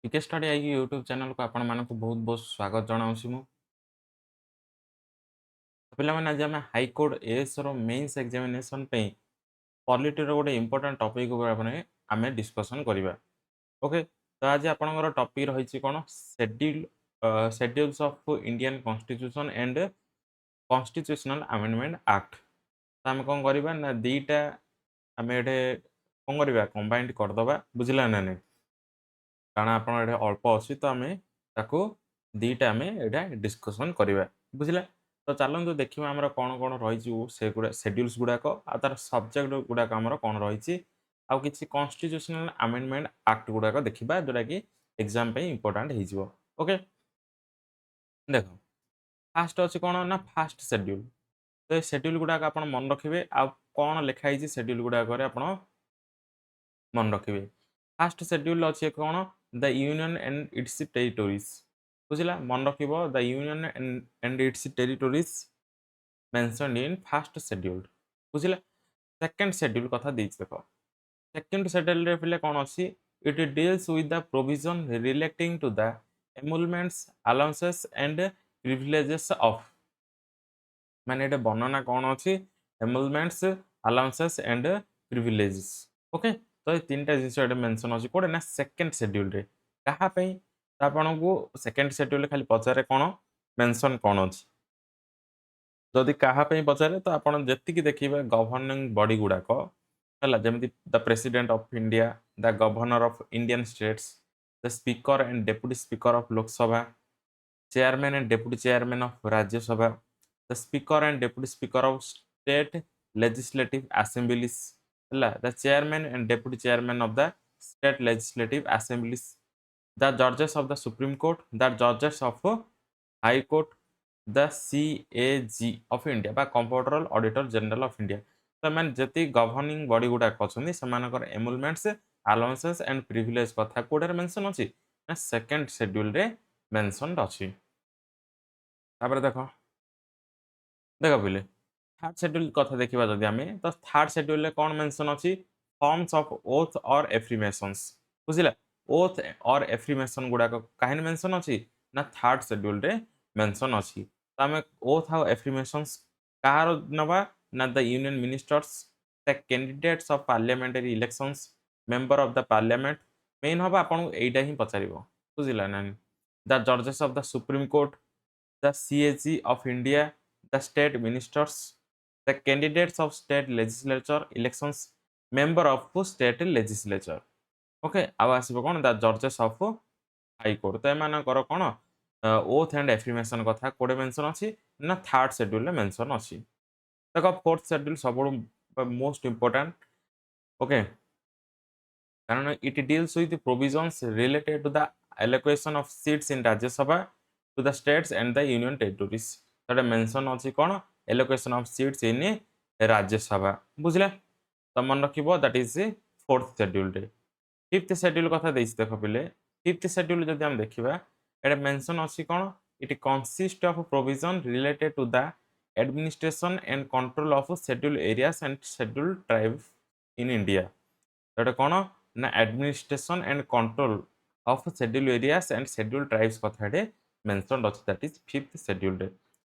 टिके स्टडी आई YouTube channel को आपण मानक बहुत बहुत स्वागत जनाऊँ मु पे आज आम high court ASO mains examination polity गोटे इंपोर्टां टॉपिक आम डिस्कसन करवा। ओके, तो आज आपंकर टॉपिक रही कौन schedules of Indian constitution and constitutional amendment act. तो आम कौन करवा ना दीटा आम ये कौन करवा कंबाइंड करदे बुझला ना नहीं कारण आप अल्प अच्छी तो आम ताकू दीटा आम यहाँ डिस्कसन करवा बुझला। तो चलते देखा आमर कौन कौन रही से शेड्यूल्स गुड़ाक आर सब्जेक्ट गुड़ाक आमर कौन रही आउ कि कॉन्स्टिट्यूशनल अमेंडमेंट एक्ट गुड़ाक देखा जोटा कि एग्जाम इंपोर्टाट हो। ओके, देख फास्ट अच्छी कौन ना फास्ट शेड्यूल। तो शेड्यूल गुड़ाक आप मन रखिए आ कौन लिखाई शेड्यूल गुड़ाक मन रखिए। फास्ट शेड्यूल अच्छे कौन the union and its territories बुझला मन रख the union and its territories mentioned in first schedule बुझला। सेकंड शेड्यूल कथा देख देख सेकंड शेड्यूल रे पिले कौन अच्छी it deals with the provision relating to the emoluments allowances and privileges of माने ये वर्णना कौन अच्छी emoluments allowances and privileges. Okay, तो ये तीन टा जिनस मेंशन अच्छी कोड़े ना सेकंड शेड्यूल रे कहापी तो आपन को सेकंड शेड्यूल खाली पचारे कौन मेंशन कौन अच्छी जदि कहापी पचारे तो आपन जेतिकी देखिबे गवर्निंग बॉडी गुड़ाक है जमी the president of India the governor of Indian states the speaker and deputy speaker of Lok Sabha chairman and deputy chairman of Rajya Sabha the speaker and deputy speaker of state legislative assemblies the chairman and deputy chairman of the state legislative assemblies the judges of the supreme court the judges of high court the CAG of india बा comptroller auditor general of India. तो मैंने जति governing body गुड़ाक अच्छा से एमुलमेंट्स allowances and privilege कथा कोड़े mention अच्छी ना सेकंड शेड्यूल रे मेंशन अच्छी। देख देख बोले थर्ड शेड्यूल कथा देखा जदि आम तो थर्ड शेड्यूल कौन मेंशन अच्छी फॉर्म्स ऑफ ओथ और एफ्रिमेशंस बुझला। ओथ और एफ्रिमेशन गुड़ाक कहीं मेंशन अच्छी ना थर्ड शेड्यूल रे मेंशन अच्छी। तो आम ओथ और एफ्रिमेशंस कहार नवा ना the union ministers the candidates of parliamentary elections member of the parliament main हम आपको यहीटा ही पचार बुझला ना द जजेस of the supreme court the CAG of India the state ministers the candidates of state legislature elections member of state legislature। Okay, आउ आसब कौन the जजेस of high court. तो एमानकर कौन ओथ एंड एफ्रिमेशन कथा कोड़े मेंशन अच्छी ना थर्ड शेड्यूल मेंशन अच्छी। देख फोर्थ शेड्यूल सब मोस्ट इंपोर्टाट। ओके, कारण it deals with provisions related to the allocation of seats in Rajya Sabha to the states and the union territories तो मेंशन अच्छी कौन allocation of seats in Rajya Sabha बुझला। तो मन रख दैट इज फोर्थ शेड्यूल रे। फिफ्थ शेड्यूल कथा देख पे फिफ्थ शेड्यूल जब आम देखा ये मेंशन अच्छी कौन it consist of provision related to the administration and control of schedule areas and schedule tribe in India. तो कौन ना administration and control of schedule areas and schedule tribes कथा मेंशन अच्छी दैट इज फिफ्थ शेड्यूल रे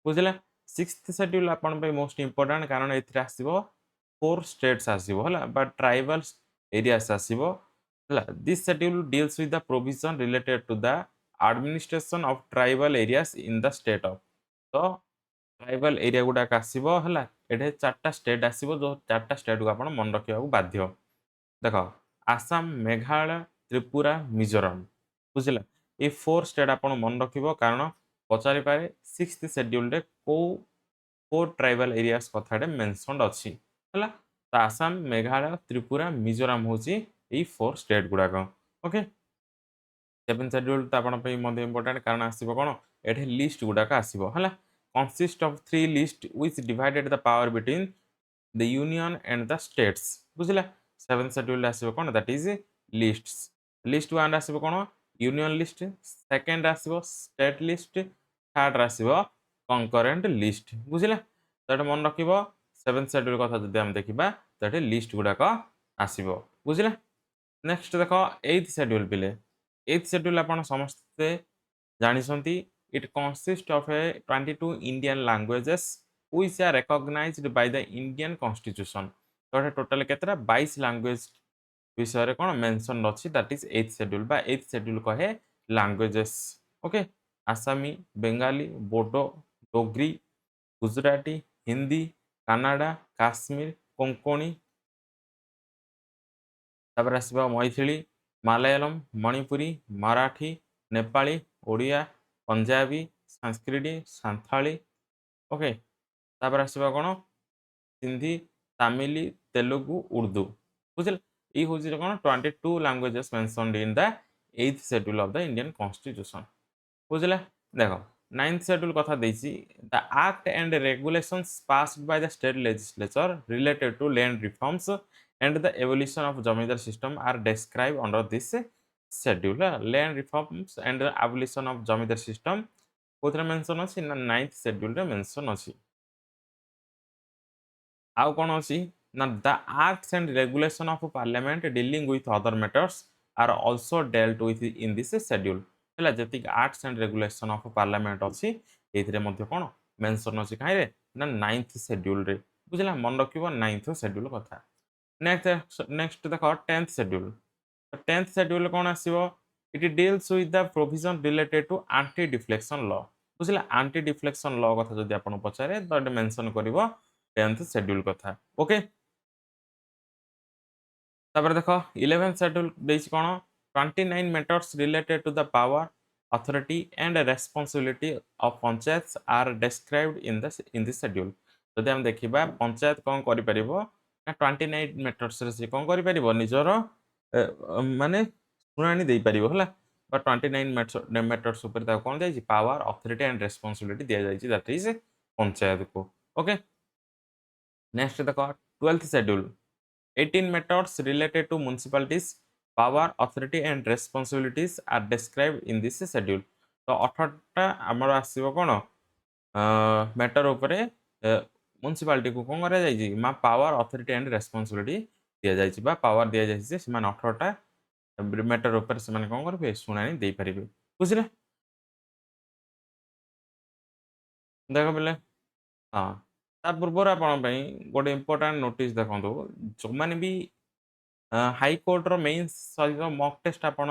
बुझला। Sixth schedule आपण most important कारण ए आसो फोर स्टेट्स आसो है ट्राइबल एरियास आसो है। This schedule deals with the provision related to the administration of tribal areas in the state of. तो ट्राइबल एरिया गुड़ाक आसो है ये चार्टा स्टेट आसो जो चार्टा स्टेट को आप मन रखा बाध्य। देख आसाम मेघालय त्रिपुरा मिजोराम बुझला ये फोर स्टेट आप मन रख कारण पचारि पारे सिक्स्थ शेड्यूल रे को फोर ट्राइबल एरियास कथा मेंशन अच्छी है। तो आसाम मेघालय त्रिपुरा मिजोराम हूँ यही फोर स्टेट गुड़ाक। ओके, सेवेन शेड्यूल तो आपंप इंपोर्टाट कारण आसो कौन ये लिस्ट गुड़ाक आसो है consist of three list which divided the power between the union and the states बुझला। सेवेन शेड्यूल आसो कौन that is lists. List one आसो कौन यूनियन लिस्ट सेकेंड आसो स्टेट लिस्ट थर्ड आसो कंकरेंट लिस्ट बुझला। तो ये मन रख सेवेन शेड्यूल कथा जब आम देखा तो ये लिस्ट गुड़ाक आसो बुझला। नेक्स्ट देख एथ शेड्यूल पिले 8th शेड्यूल आपण समस्ते जानिसंती it consist of a 22 Indian languages which are recognised by the Indian constitution. तो एटा टोटल केतरा 22 लैंग्वेज विषय कोण मेंशन अछि दैट इज 8th शेड्यूल बा 8th शेड्यूल कहे लैंग्वेजेस। ओके आसामी, बेंगाली, बोडो, डोगरी, गुजराती, हिंदी, कन्नड़ा, काश्मीर, कोंकणी, तापर आसबा मैथिली, मालयालम, मणिपुरी, मराठी, नेपाली, ओडिया, पंजाबी, संस्कृत, संथाली। ओके तापर आसबा कोन सिंधी, तमिल, तेलुगु, उर्दू। बुझल ई होजी कोन 22 languages mentioned in the 8th schedule of the Indian constitution. बुझले देखो 9th शेड्यूल कथा देछि the act and regulations passed by the state legislature related to land reforms and the evolution of zamindar system are describe under this schedule. Land reforms and the evolution of zamindar system कोथरे mention अछि ना 9th schedule रे mention अछि। आउ कोन अछि ना the acts and regulation of parliament dealing with other matters are also dealt with in this schedule। ହେଲା जति acts and regulation of parliament अछि एथिरे मध्ये कोन मेंशन अछि काहे रे ना 9th शेड्यूल रे। बुझला मन रखिबो 9th शेड्यूल कथा। नेक्स्ट देखो 10th शेड्यूल। 10th शेड्यूल कोन आसीबो it deals with the provision related to anti defection law. बुझला एंटी डिफ्लेक्शन लॉ कथा जदि आपण पचारे तो एटा मेंशन करिवो 10th शेड्यूल कथा। ओके तापर देखो 11th शेड्यूल देछि कोन 29 matters related to the power authority and responsibility of panchayats are described in this schedule. जदि हम देखिबा पंचायत कोन करि परिबो ना 29 मैटर्स रे से कोन करि परिबो निजरो माने सुनानी देई परिबो हला बट 29 मैटर्स ऊपर ता कोन जाइछि पावर अथॉरिटी एंड रेस्पॉन्सिबिलिटी दिया जाइछि दैट इज पंचायत को। ओके नेक्स्ट देखो 12th schedule 18 matters related to municipalities power authority and responsibilities are described in this schedule। तो 18 टा हमर आसीबो कोन मैटर ऊपर म्युनिसिपालिटी को कोन करा जाइछि मा पावर अथॉरिटी एंड रेस्पॉन्सिबिलिटी दिया जाइछि बा पावर दिया जाइछि जे समान 18 टा मैटर ऊपर से माने कोन करबे सुनानी देई परिबे। बुझले देखो बोले हाँ ता पूर्वर आपण पई गोटे इंपोर्टेंट नोटिस देखंतु जो माने भी हाईकोर्टर मेन्स सहित मक टेस्ट आपण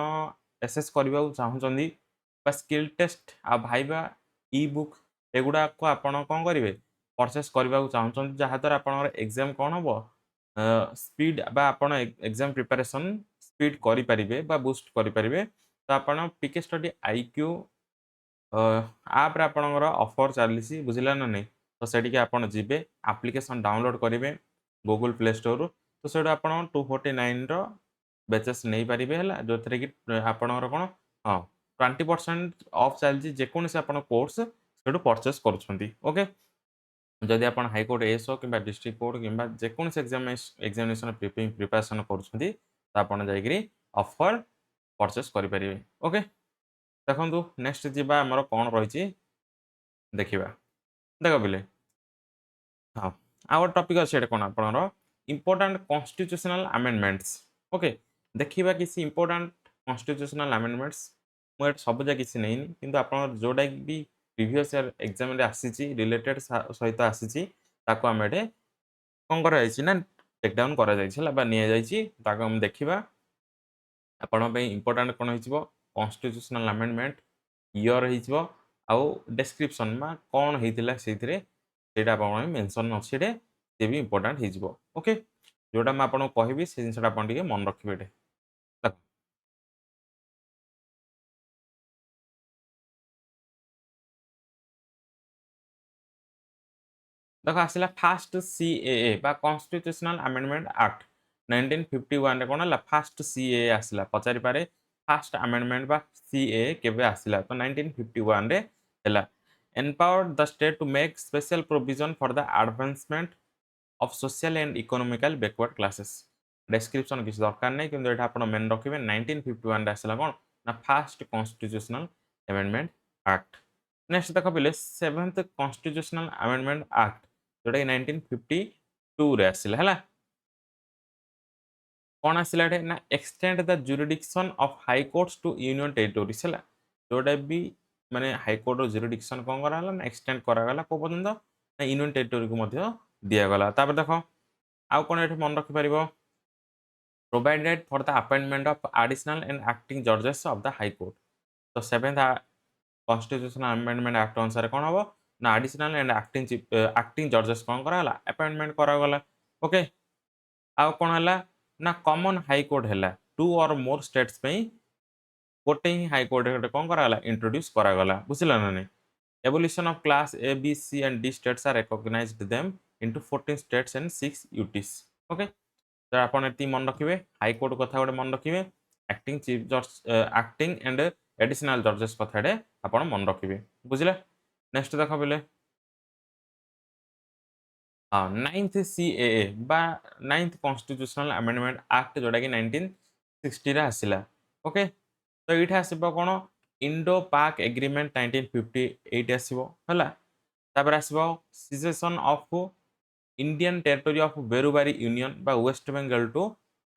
एसेस करबा चाहूचंदी बा स्किल टेस्ट आ भाइबा ई बुक एगुडा को आपण कोन करिवे परचेस करबा चाहूचंदी जहा द्वारा आपण एग्जाम कोन हबो स्पीड बा आपण एग्जाम प्रिपरेशन स्पीड करि परिबे बा बूस्ट करि परिबे। तो आपण पीके स्टडी आईक्यू आप रे आपणकर ऑफर चलीसी बुझिला ना नहीं तो सेठी के आपण जिबे एप्लिकेशन डाउनलोड करिवे गूगल प्ले स्टोर रु तो सेडो आपण 249 रो बैचेस नहीं पारिबे हला जो थरे कि आपणकर कोन हां 20% ऑफ चलजी जे कोन से आपण कोर्स सेडो परचेस करूछंती। ओके जदि आपण हाई कोर्ट एसओ किबा डिस्ट्रिक्ट कोर्ट किबा जे कोन से एग्जामिनेशन प्रिपरेशन करूछंती तो आपण जाईकरी ऑफर परचेस करि परिबे। ओके देखंतु नेक्स्ट जिबा हमर कोन रहिछि देखिबा देखो बिले हाँ आवर टॉपिक अछि एटा कोन आपणरो इम्पोर्टेंट कॉन्स्टिट्यूशनल अमेंडमेंट्स। ओके देखिबा किसी इम्पोर्टेंट कॉन्स्टिट्यूशनल अमेंडमेंट्स मो एटा सब जा किसी नहीं किंतु आपण जोडा भी प्रीवियस ईयर एग्जाम रे आसीची रिलेटेड सहित आसीची ताको हम एटे कोन करा जायछि ना टेक डाउन करा जायछि हला बा निया जायछि ताको हम देखिबा आपण पे इम्पोर्टेंट कोन होइछबो कॉन्स्टिट्यूशनल अमेंडमेंट ईयर होइछबो आउ डिस्क्रिप्शन मा कोन हेतिला सेथिरे सेटा आपण मेंशन अछि रे से भी इम्पोर्टेंट हेजिबो। ओके जोटा मैं आपको कहबी से जिनसटा आपण टिके मन रखिबे एटे देखो आसिला फास्ट सीएए बा कॉन्स्टिट्यूशनल अमेंडमेंट एक्ट 1951 रे कोन हला फास्ट सीएए आसिला पचारि पारे फास्ट अमेंडमेंट बा सीएए केबे आसिला तो 1951 रे हला empowered the state to make special provision for the advancement of social and economical backward classes। description किसी दरकार नहीं किंतु एटा आपण मेन रखिबे 1951 रे आसिला कोन ना fast constitutional amendment act. Next देखो पहिले 7th कॉन्स्टिट्यूशनल अमेंडमेंट एक्ट जोटा कि 1952 रे आसिला हला कौन आसिला एठे ना extend the jurisdiction of high courts to union territories हैला जोटा भी माने हाई कोर्ट रो जुरिडिक्शन कोन करा हला ना एक्सटेंड करा गला को पर्यंत ना यूनियन टेरिटोरी को मध्य दिया गला तापर देखो आउ कोन एठे मन रखि परिबो provided for the appointment of additional and acting judges of the high court तो 7th constitutional amendment act अनुसार कोन हबो ना additional and acting judges कोन करा हला अपॉइंटमेंट करा गला ओके आउ कोन हला ना कॉमन हाई कोर्ट हला टू और मोर स्टेट्स पे गोटे ही हाई कोर्ट कोन करा हला इंट्रोड्यूस करा गला बुझिला ना नहीं evolution of class A B C and D states are recognized them into 14 states and 6 UTs okay तो आप मन रखिए हाई कोर्ट कथा गोटे मन रखिए एक्टिंग चीफ जज एक्टिंग एंड एडिशनल जजेस कथाटे आप मन रखिए बुझे नेक्स्ट देख बोले हाँ नाइन्थ CAA बा नाइन्थ कन्स्टिट्यूशनल अमेंडमेंट एक्ट जोटा कि 1960 आसला ओके तो ये आसो कौन इंडो पाक एग्रीमेंट 1958 आसो है आसो cession of Indian territory of Berubari union बा वेस्ट बंगाल टू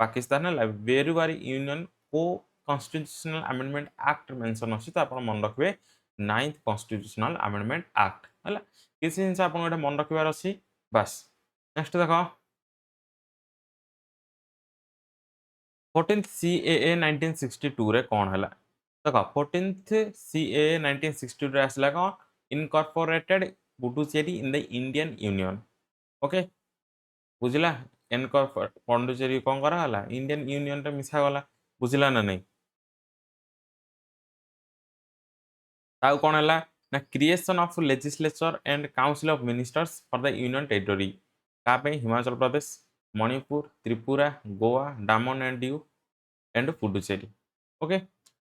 पाकिस्तान है बेरुबारी यूनियन को कन्स्टिट्यूशनल अमेंडमेंट एक्ट मेंशन अच्छी तो आप मन रखिए नाइन्थ कन्स्टिट्यूशनल अमेंडमेंट एक्ट है किसी जिन आप मन रखार अच्छी बास नेक्स्ट देख 14th CAA 1962 रे कौन है देख 14th CAA 1962 रे आसला कौन incorporated Puducherry in the Indian union okay बुझला पौंडुचेरी कौन करा इंडियन यूनियन रे मिसा गला बुझला ना नहीं ताऊ कौन है ना creation of legislature and council of ministers for the union territory का Himachal Pradesh Manipur Tripura Goa Daman and Diu and Puducherry okay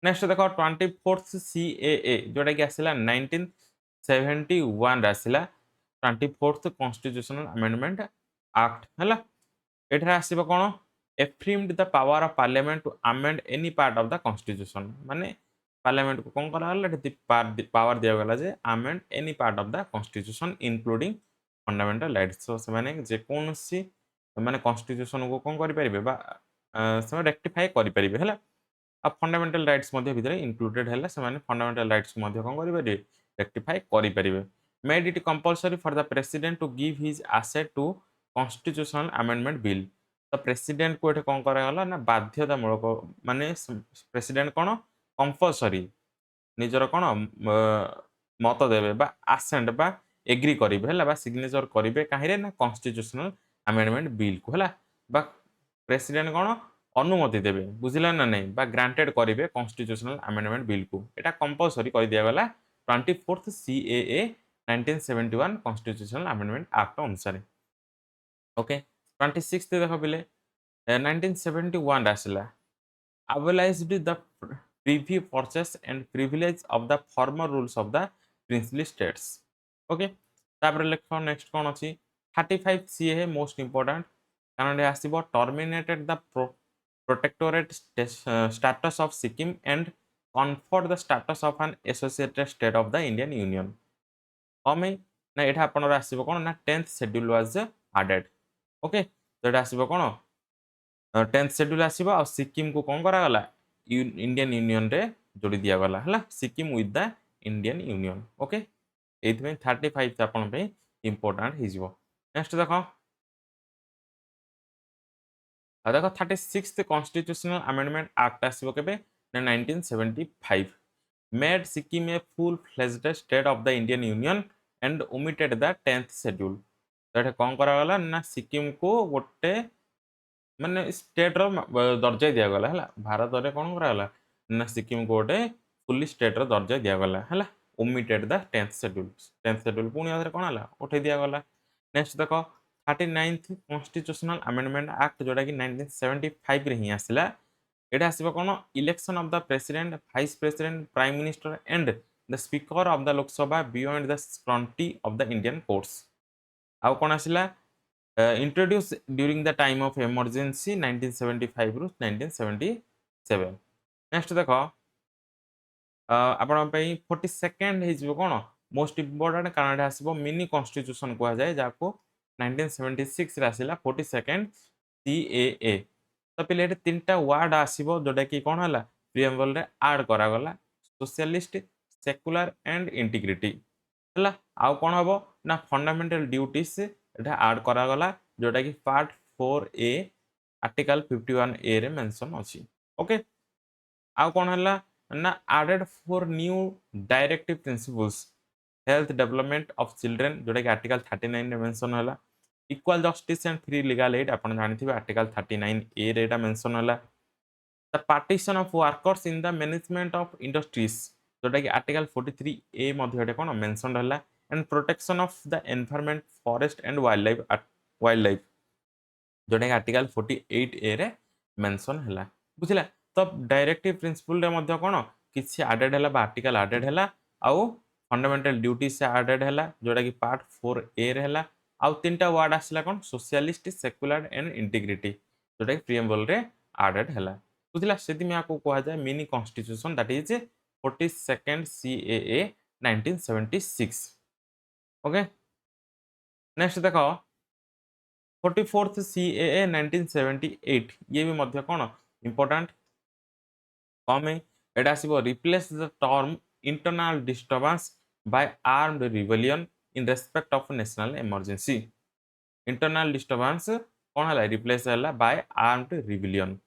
next देखो 24th CAA जोटा कि आसला 1971 आसला 24th कॉन्स्टिट्यूशनल अमेंडमेंट एक्ट है एठार आसो कौन affirmed the power of parliament to amend any part of the constitution माने पार्लियामेंट को कौन करा पावर दिगला जे amend any part of the constitution including fundamental rights तो से जेकोसी माने कॉन्स्टिट्यूशन को कौन करें रेक्टिफाई करें है आ फंडामेंटल राइट्स भितर इंक्लूडेड है फंडामेंटल राइट्स को कौन करेंगे रेक्टिफाई करेंगे made it compulsory for the president to give his assent to constitutional amendment bill तो प्रेसिडेंट को ये कौन कराला ना बाध्यतामूलक माने प्रेसिडेंट कौन कंपलसरी निजर कौन मत देवे बा आसेंट बा एग्री करेंगे है सिग्नेचर करेंगे कहीं ना कन्स्टिट्यूशनल अमेंडमेंट बिल को है प्रेसिडेंट कौन अनुमति देवे बुझिला ना नहीं बा ग्रांटेड करेंगे कन्स्टिट्यूशनल अमेंडमेंट बिल को यहाँ कंपलसरी कर दिगला 24th CAA 1971 constitutional amendment act अनुसार ओके 26th देख पे 1971 आसला abolished the privy purchase and privilege of the former rules of the princely states okay तापर लेख नेक्स्ट कौन अच्छी 35 CA मोस्ट इंपोर्टेंट कारण ये आसीबो terminated the protectorate status of Sikkim and conferred the status of an associated state of the Indian union कमे ना एठा आपनर आसीबो कोन ना 10th schedule was added okay तो एठा आसीबो कोन 10th शेड्यूल आसीबो आ सिक्किम को कौन करा गला इंडियन यूनियन रे जोड़ी दिया गला है Sikkim with the Indian union okay एथि 35 आपन पे इंपोर्टेंट हो जिवो नेक्स्ट देखो देखो 36th कॉन्स्टिट्यूशनल अमेंडमेंट एक्ट आसीबो केबे 1975 made Sikkim a full fledged state of the Indian union and omitted the 10th schedule तो एठे कौन करा गला ना सिक्किम को गोटे माने स्टेट रो दर्जा दिगला है भारत में कौन कराला ना सिक्किम को गोटे फुली स्टेट रो दर्जा दिगला है ओमिटेड द 10th शेड्यूल पुणी आधे कौन है उठे दिगला नेक्स्ट देख 39th कॉन्स्टिट्यूशनल अमेंडमेंट एक्ट जोटा कि 1975 रे ही आसला एटा आसीबो कौन election of the president vice president prime minister and the speaker of the Lok Sabha beyond the scrutiny of the Indian courts आउ कौन आसला introduced during the time of emergency 1975 ରୁ 1977 नेक्स्ट देखो आपण 42nd हो कौन मोस्ट इंपोर्टेंट कारण आसो मिनी कन्स्टिट्यूशन कहुए जहाँ 1976 रे आसला 42nd CAA तो पिले एठी 3टा वर्ड आसीबो जोटा कि कोन हला प्रिएम्बल रे ऐड करा गला सोशलिस्ट सेकुलर एंड इंटीग्रिटी हला आउ कोन हबो ना फंडामेंटल ड्यूटीज एटा ऐड करा गला जोटा कि पार्ट 4 ए आर्टिकल 51 ए रे मेंशन अछि ओके आउ कोन हला ना added four new directive principles health development of children जोटा कि आर्टिकल 39 रे मेंशन हला equal justice and free legal aid आपण जानिथिबे आर्टिकल 39 ए रे एटा मेंशन हला the partition of workers in the management of industries जोटा कि आर्टिकल 43 ए मध्ये एटा कोन मेंशन हला and protection of the environment forest and wild life जोटा कि आर्टिकल 48 ए रे मेंशन हला बुझिला तो डायरेक्टिव प्रिंसिपल रे मध्ये कोन किछि एडेड हला बा आर्टिकल एडेड हला आउ फंडामेंटल ड्यूटी से एडेड हला जोटा कि पार्ट 4 ए रे हला आउ तीनटा वर्ड आसला कोन सोशलिस्ट सेकुलर एंड इंटीग्रिटी जोटा कि प्रिएम्बल रे एडेड हला बुझिला सेति में आको कहआ जाय mini constitution that is 42nd CAA 1976 okay next देखो 44th CAA 1978 ये भी मध्य कौन इंपोर्टेंट कम एटा आसीबो replace the term internal disturbance by armed rebellion in respect of national emergency internal disturbance कौन हला रिप्लेस हला बाय आर्म्ड रिबेलियन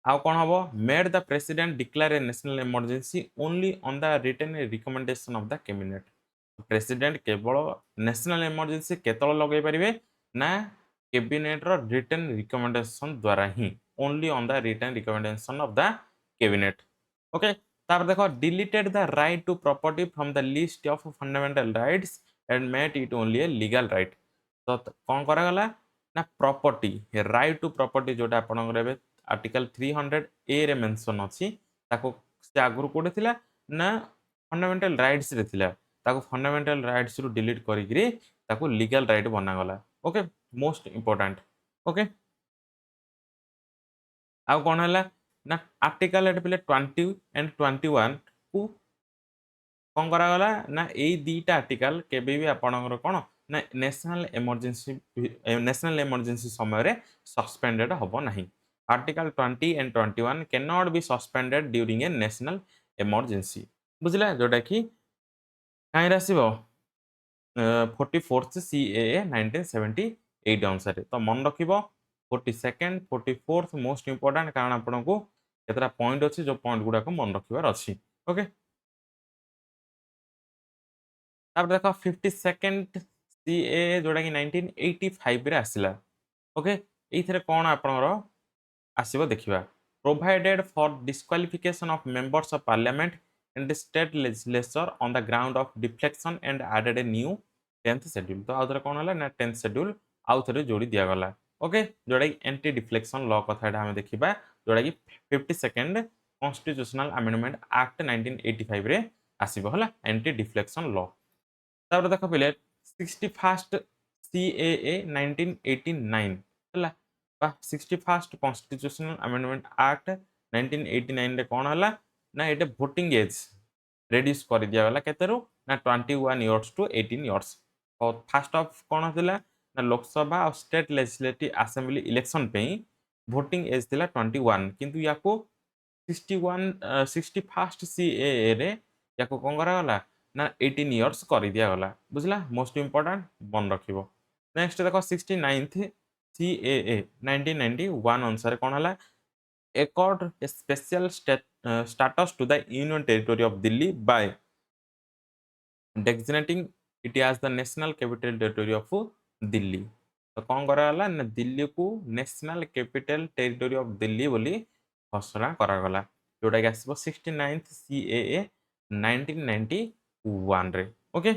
आउ कौन हबो made the president declare a national emergency only on the written recommendation of the cabinet president केवल national emergency केतल लगे परिवे ना कैबिनेट रो रिटन रिकमेंडेशन द्वारा ही only on the written recommendation of the cabinet okay तापर देखो deleted the right to property from the list of fundamental rights and made it only a legal right तो कौन करा गला ना प्रॉपर्टी राइट टू प्रॉपर्टी जोटा आपनकर एबे आर्टिकल 300 ए रे मेंशन अछि ताको से आगुर कोडे थिला ना फंडामेंटल राइट्स रे थिला ताको फंडामेंटल राइट्स रु डिलीट करिकरी ताको लीगल राइट बना गला ओके मोस्ट इंपोर्टेंट ओके आ कोन हला ना आर्टिकल एट पिले 20 एंड 21 को कौन करा गला ना एई दीटा आर्टिकल केबे भी आपनकर कोन ना नेशनल इमरजेंसी समय रे सस्पेंडेड हबो नहीं article 20 and 21 can not be suspended during a national emergency बुझला जोटा कि काई रासिबो 44th CAA 1978 अनुसार तो मन रखिबो 42nd 44th मोस्ट इंपोर्टेंट कारण आपन को केतरा पॉइंट अछि जो पॉइंट गुडा को मन रखिबार अछि ओके तापर देखो 52nd CAA जोटा कि 1985 रे आसिला ओके एइथरे कोन आपनरो आसिबो देखिबा provided for disqualification of members of parliament and the state legislature on the ground of deflection and added a new 10th schedule तो आउथरे कोन हला ना 10th शेड्यूल आउथरे जोड़ी दिया गला ओके जोड़ा कि एंटी डिफ्लेक्शन लॉ कथा एटा हम देखिबा जोड़ा कि 52nd कॉन्स्टिट्यूशनल अमेंडमेंट एक्ट 1985 रे आसीबो हला एंटी डिफ्लेक्शन लॉ तापर देखो पहिले 61st CAA 1989 हला बा 61st कॉन्स्टिट्यूशनल अमेंडमेंट एक्ट 1989 रे कोन हला ना एटे वोटिंग एज रेड्यूस कर दिया गला केतेरो ना 21 इयर्स टू 18 इयर्स और फास्ट ऑफ कोन हला ना लोकसभा और स्टेट लेजिस्लेटिव असेंबली इलेक्शन पे वोटिंग एज थिला 21 किंतु याको 61 61st CAA रे याको कोन करा गला ना 18 इयर्स कर दिया गला बुझला मोस्ट इंपोर्टेंट मन रखिबो नेक्स्ट देखो 69th CAA 1991 अनुसार कोन हला accord a special status to the union territory of Delhi by designating it as the national capital territory of Delhi तो कौन करा गला ना दिल्ली को national capital territory of Delhi बोली घोषणा करा गला जोटा कि आसीबो 69th CAA 1991 रे ओके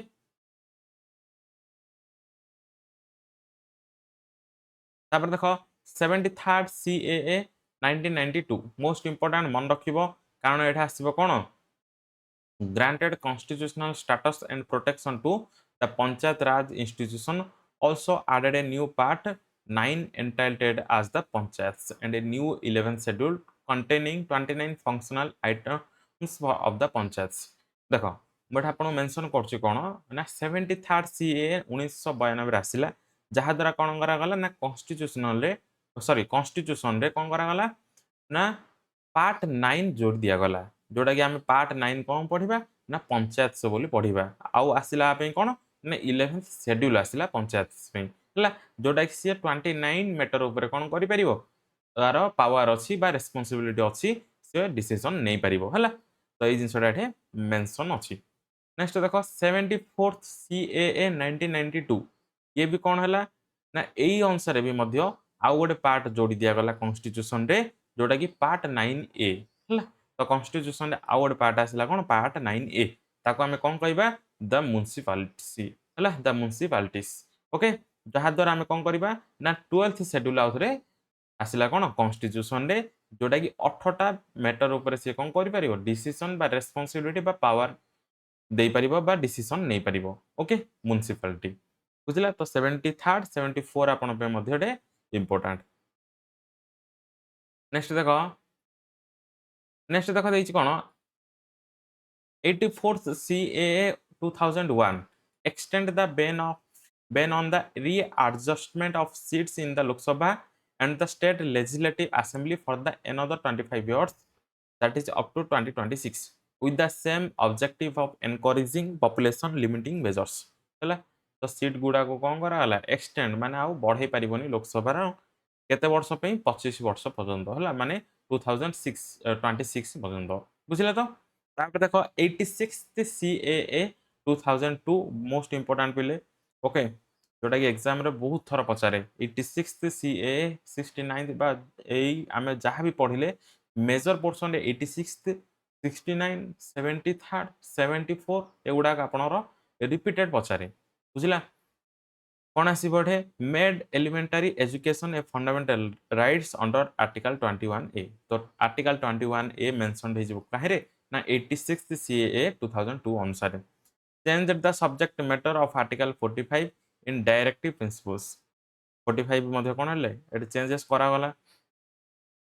तापर देखो 73rd CAA 1992 मोस्ट इंपोर्टेंट मन रखिबो कारण एठा आसीबो कोन granted constitutional status and protection to the Panchayat Raj institution also added a new part 9 entitled as the Panchayats and a new 11th schedule containing 29 functional items of the Panchayats देखो but आपण mention करछि कोन ना 73rd CA 1992 रे आसिला जहा द्वारा कोन करा गला ना कॉन्स्टिट्यूशनल रे सॉरी कॉन्स्टिट्यूशन रे कौन करा गला ना पार्ट 9 जोड़ दिया गला जोटा कि आम पार्ट 9 कौन पढ़िबा ना पंचायत सो बोली पढ़िबा आउ आसिला पे कौन ना 11th शेड्यूल आसिला पंचायत पे हला जोटा कि सी 29 मैटर ऊपर कौन करि परिबो तार पावर अछि बा रिस्पांसिबिलिटी अछि से डिसीजन नै परिबो हला तो ए जिंसटा एठे मेंशन अछि नेक्स्ट देखो 74th CAA 1992 ये भी कौन है ना यही अनुसार भी मध्य आउ गोटे पार्ट जोड़ी दिया गला कॉन्स्टिट्यूशन रे जोटा कि पार्ट 9A है तो कॉन्स्टिट्यूशन रे आउ गोटे पार्ट आसला कौन पार्ट 9A ताको आमे कौन कहबा द म्युनिसिपालिटी है द म्युनिसिपालिटीज ओके जहा द्वारा आमे कौन करबा ना 12th शेड्यूल आउथ रे आसला कौन कॉन्स्टिट्यूशन रे जोटा कि 18टा मैटर ऊपर से कौन करि परिबो डिसीजन बा रेस्पोंसिबिलिटी बा पावर देई परिबो बा डिसीजन नै परिबो ओके म्युनिसिपालिटी बुझला तो 73rd 74 आपण पे मध्यडे इंपोर्टेंट नेक्स्ट देखो देइछि कोन 84th CAA 2001 extend the ban on the readjustment of seats in the Lok Sabha and the state legislative assembly for the another 25 years that is up to 2026 with the same objective of encouraging population limiting measures हला तो seat गुडा को कोन करा हला extend माने आउ बढ़ाई परिबोनी लोकसभा रा केते वर्ष पे 25 वर्ष पर्यंत हला माने 2006 26 पर्यंत बुझिला तो तापर देखो 86th CAA 2002 मोस्ट इंपोर्टेंट पिले ओके जोटा कि एग्जाम रे बहुत थर पचारे 86th CAA 69th बा एई आमे जहां भी पढिले मेजर पोर्शन रे 86th 69 73rd 74 एगुडा आपनर रिपीटेड पचारे बुझिला कौन आसीबो एठे made elementary education a fundamental rights under article 21A तो आर्टिकल 21A मेंशन हे जिवो काहेरे ना 86th CAA 2002 अनुसार change the subject matter of article 45 in directive principles 45 मध्ये कोन हले एटे चेंजेस करा गला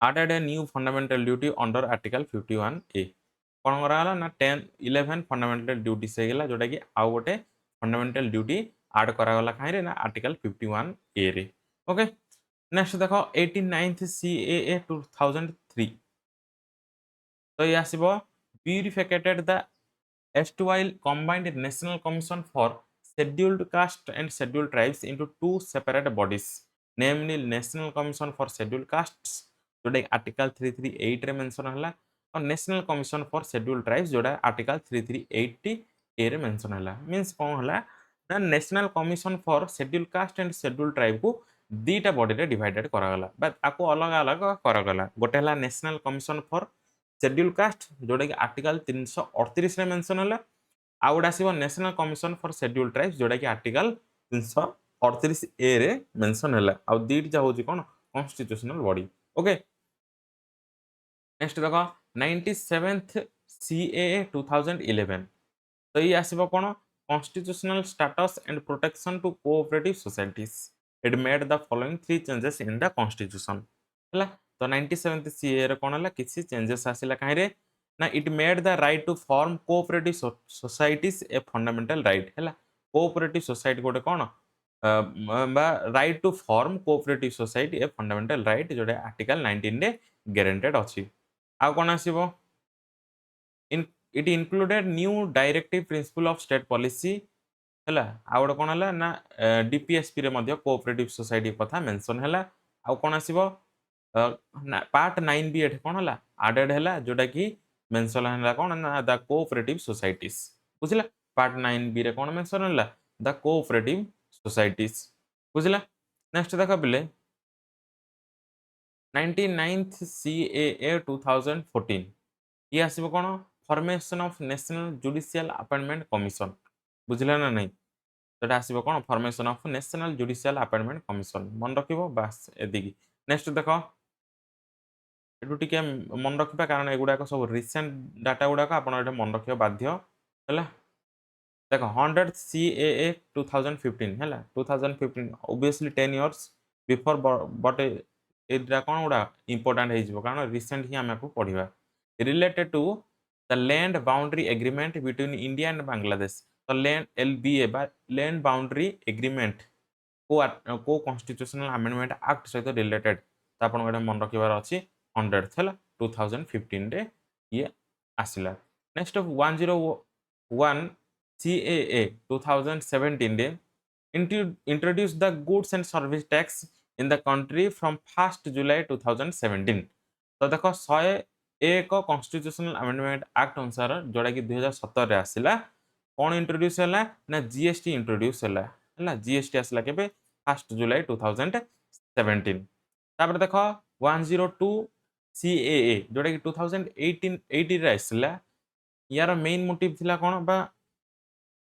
added a new fundamental duty under article 51A कौन करा ना 10 11 फंडामेंटल ड्यूटी से गेला जोटा कि आउ गोटे फंडामेंटल ड्यूटी ऐड करा गला काहे रे ना आर्टिकल 51A रे ओके नेक्स्ट देखो 89th CAA 2003 तो ये आसीबो purified the erstwhile combined national commission for scheduled caste and scheduled tribes into two separate bodies namely national commission for scheduled castes जोटा आर्टिकल 338 रे मेंशन हला और national commission for scheduled tribes जोटा article 338 ए रे mention हला means कोन हला ना national commission for scheduled cast and scheduled tribe को दीटा बॉडी रे डिवाइडेड करा गला बट आको अलग अलग करा गला गोटे हला national commission for scheduled caste जोटा कि आर्टिकल 338 रे मेंशन हला आ गोटे आसीबो national commission for scheduled tribes जोटा कि आर्टिकल 338 ए रे मेंशन हला आ दीटा होची कोन कॉन्स्टिट्यूशनल बॉडी ओके नेक्स्ट देखो 97th CAA 2011 तो ये आसीबो कोन constitutional status and protection to cooperative societies it made the following three changes in the constitution हला तो 97th CAA रे कोन हला किछि चेंजेस आसिला काहे रे ना it made the right to form cooperative societies a fundamental right हला cooperative society गोटे कोन बा right to form cooperative society a fundamental right जोटे आर्टिकल 19 रे गारंटेड अछि आ कोन आसीबो in it included new directive principle of state policy हला आ गोटे कोन हला ना डीपीएसपी रे मध्ये कोऑपरेटिव सोसाइटी कथा मेंशन हला आ कोन आसीबो पार्ट 9 बी एठ कोन हला एडेड हला जोटा कि मेंशन हला कोन ना द कोऑपरेटिव सोसाइटीज बुझला पार्ट 9 बी रे कोन मेंशन हला द कोऑपरेटिव सोसाइटीज बुझला नेक्स्ट देखा पिले 99th CAA 2014 ये आसीबो कोन formation of national judicial appointment commission बुझला ना नहीं तो आसीबो कोन formation of national judicial appointment commission मन रखिबो बस एदिगी नेक्स्ट देखो एटू टिके मन रखिबा कारण एगुडा को सब रिसेंट डाटा गुडा को आपण एटा मन रखियो बाध्य हला देखो 100th CAA 2015 हला 2015 obviously 10 years before but Etah cone गुडा important हे जिवो कारण रिसेंट ही हम को पढिबा related to the land boundary agreement between India and Bangladesh तो लैंड LBA बा लैंड बाउंड्री एग्रीमेंट को कॉन्स्टिट्यूशनल अमेंडमेंट एक्ट सहित रिलेटेड तो आपको एटा मन रखिबार अछि 100th हैला 2015 रे ये आसिला। नेक्स्ट 101 CAA 2017 रे introduced the goods and service tax in the country from 1st July 2017। तो देखो 101 कॉन्स्टिट्यूशनल अमेंडमेंट एक्ट अनुसार जोड़ा कि 2017 रे आसिला कौन इंट्रोड्यूस हैला ना जीएसटी इंट्रोड्यूस हैला जीएसटी आसिला केबे 1st जुलाई 2017। तापर देखो 102 CAA जोड़ा कि 2018 रे आसिला यार मेन मोटिव थिला कोन बा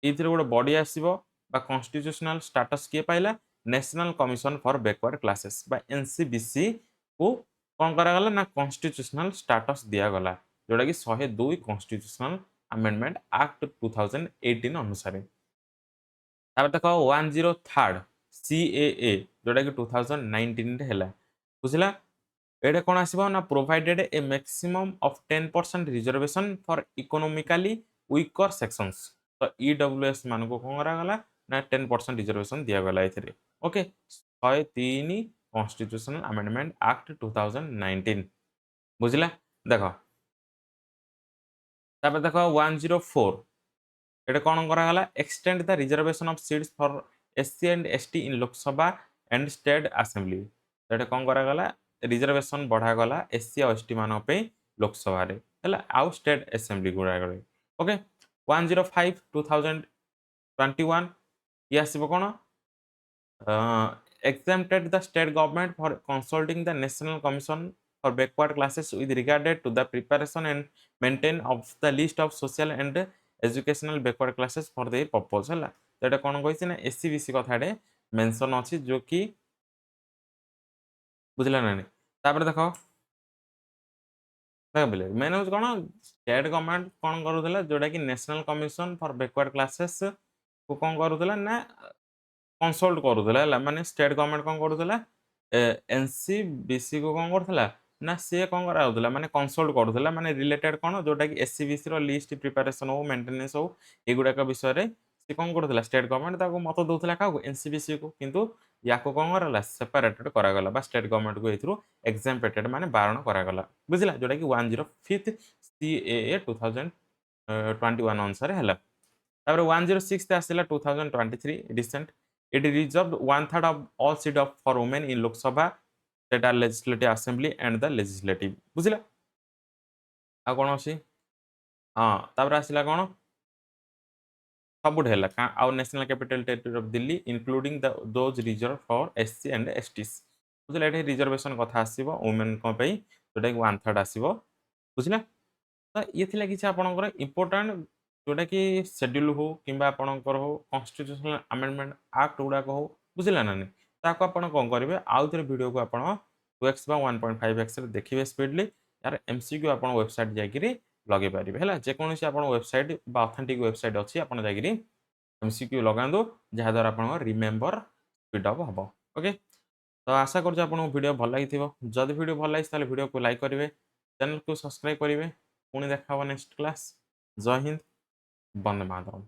एथिरे गोटे बॉडी आसीबो बा कॉन्स्टिट्यूशनल स्टेटस किए पाइला national commission for backward classes बा एनसीबीसी को कौन करा गला ना कॉन्स्टिट्यूशनल स्टेटस दिया गला जोड़ा कि 102 कॉन्स्टिट्यूशनल अमेंडमेंट एक्ट 2018 अनुसार। तापर देखो 103 CAA जोड़ा कि 2019 रे हैला बुझला एडे कोन आसीबो ना provided A maximum of 10% reservation for economically weaker sections. तो ईडब्ल्यूएस मान को कौन करा गला ना 10% रिजर्वेशन दिया गला एथिरे ओके 103 कॉन्स्टिट्यूशनल अमेंडमेंट एक्ट 2019 बुझला। देखो तापर देखो 104 एटा कौन करा गला extend the reservation of seats for SC and ST in Lok Sabha and state assembly. एटा कौन करा गला रिजर्वेशन बढ़ा गला एससी और एसटी मान पे लोकसभा रे हैला आउ स्टेट असेंबली गुडा गले ओके 105 2021 ये आसीबो कोन exempted the state government for consulting the national commission for backward classes with regarded to the preparation and maintain of the list of social and educational backward classes for their purpose हैला। तो एटा कोन कहिछि ना SCBC कथाडे mention अछि जो कि बुझला ना तापर देखो बोले मेन हूँ कौन स्टेट गवर्नमेंट कौन करूला जोटा कि national commission for backward classes को कौन करूला ना कंसल्ट करूला माने स्टेट गवर्नमेंट कौन करूला एनसीबीसी को कौन करूला ना सी कौन कराउला माने कंसल्ट करूला माने रिलेटेड कौन जोटा कि एससीबीसी रो लिस्ट प्रिपरेशन हो मेंटेनेंस हो एगुडा विषय रे सी कौन करूला स्टेट गवर्नमेंट ताको मत दउतला काको एनसीबीसी को किंतु याको कौन कराला सेपरेटेड करागला बा स्टेट गवर्नमेंट को एथरू एग्जाम्पेटेड माने बारण करागला बुझला जोटा कि 105th CAA 2021 अनुसार हैला। तापर 106 आसिला 2023 recent it reserved 1/3 of all seat of for women in Lok Sabha state legislative assembly and the legislative बुझला आ कोन अछि हां तापर आसिला कोन सबुठ हैला आउ national capital territory of Delhi including the those reserve for SC and STs बुझला एठी रिजर्वेशन कथा आसीबो वुमेन को पई जोटा कि 1/3 आसीबो बुझला। तो ये थिला किछि आपनकर इंपोर्टेंट जोटा कि शेड्यूल हो किंबा आपनकर हो कॉन्स्टिट्यूशनल अमेंडमेंट एक्ट गुडा को हो बुझला ना ताको आपण कोन करिवे आउ थरे वीडियो को आपण 2x बा 1.5x रे देखिबे स्पीडली यार एमसीक्यू आपण वेबसाइट जाकिरी लगे पारिबे हैला जे कोनोसी आपण वेबसाइट बा ऑथेंटिक वेबसाइट अछि आपण जाकिरी एमसीक्यू लगांदो जहा द्वारा आपण रिमेंबर स्पीड अप हबो ओके। तो आशा करछु आपन वीडियो भल लागिथिबो जदि वीडियो भल लागिस ताले वीडियो को लाइक करिवे चैनल को सब्सक्राइब करिवे पुणी देखा नेक्स्ट क्लास जय हिंद वंदे मातरम।